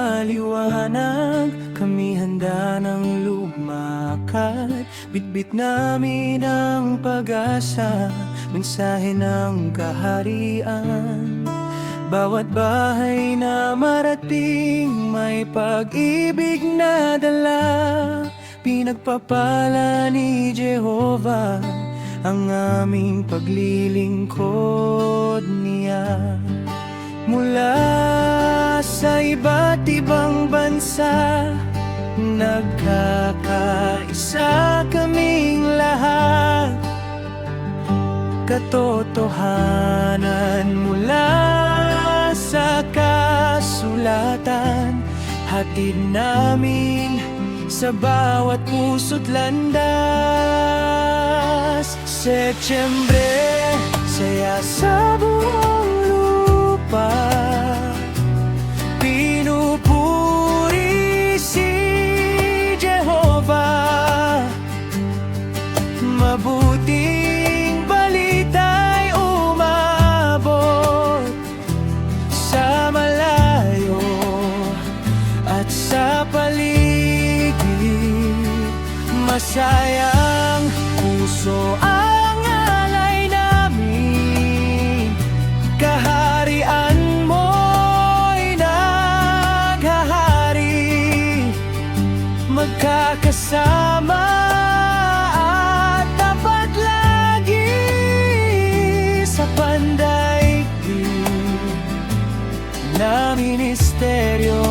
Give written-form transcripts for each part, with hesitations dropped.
maliwanag, kami handa ng lumakad. Bitbit namin ang pag-asa, mensahe ng kaharian. Bawat bahay na marating, may pag-ibig na dala. Pinagpapala ni Jehovah ang aming paglilingkod niya. Mula sa iba't ibang bansa, nagkakaisa kaming lahat. Katotohanan mula sa kasulatan, hatid namin sa bawat puso't landas. Setyembre, saya sa buong lupa, pinupuri si Jehovah. Mabuting balita'y umabot sa malayo at sa paligid. Masayang puso ang alay namin, kaharian mo'y naghahari. Magkakasama at tapat lagi sa pandaigdig na ministeryo.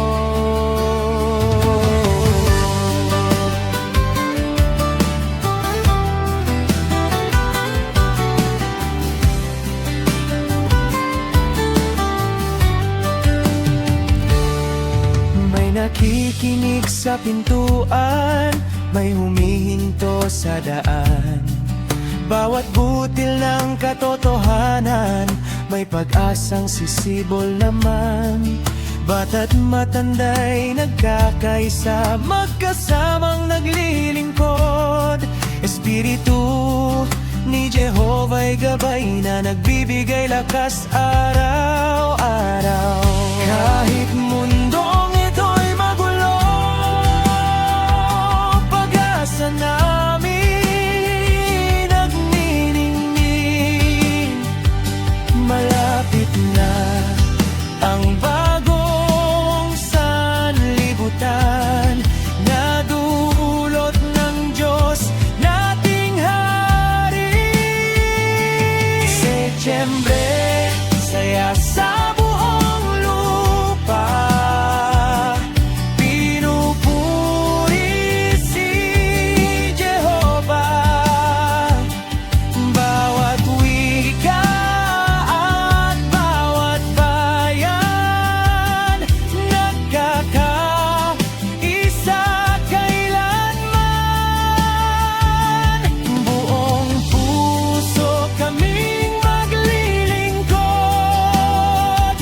Nakikinig sa pintuan, may humihinto sa daan. Bawat butil ng katotohanan, may pag-asang sisibol naman. Bata't matanda'y nagkakaisa, magkasamang naglilingkod. Espiritu ni Jehovah'y gabay na nagbibigay lakas araw-araw. Kahit mundong ito'y magulo, pag-asa namin nagniningning. Malapit na ang bagong sanlibutan na dulot ng Diyos nating hari. Setyembre, saya sa buong lupa, pinupuri si Jehovah. Bawat wika at bawat bayan, nagkakaisa kailanman. Buong puso kaming maglilingkod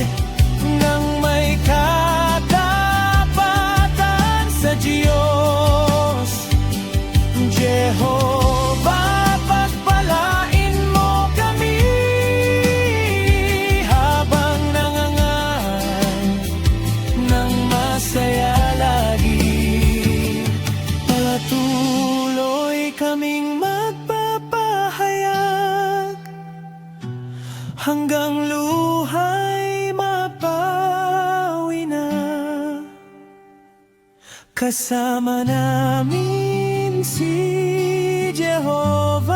nang may katapatan sa Diyos. Jehovah, pagpalain mo kami habang nangangaral ng masaya lagi. Patuloy kaming magpapahayag hanggang luhay mapawi na. Kasama namin si Jehovah.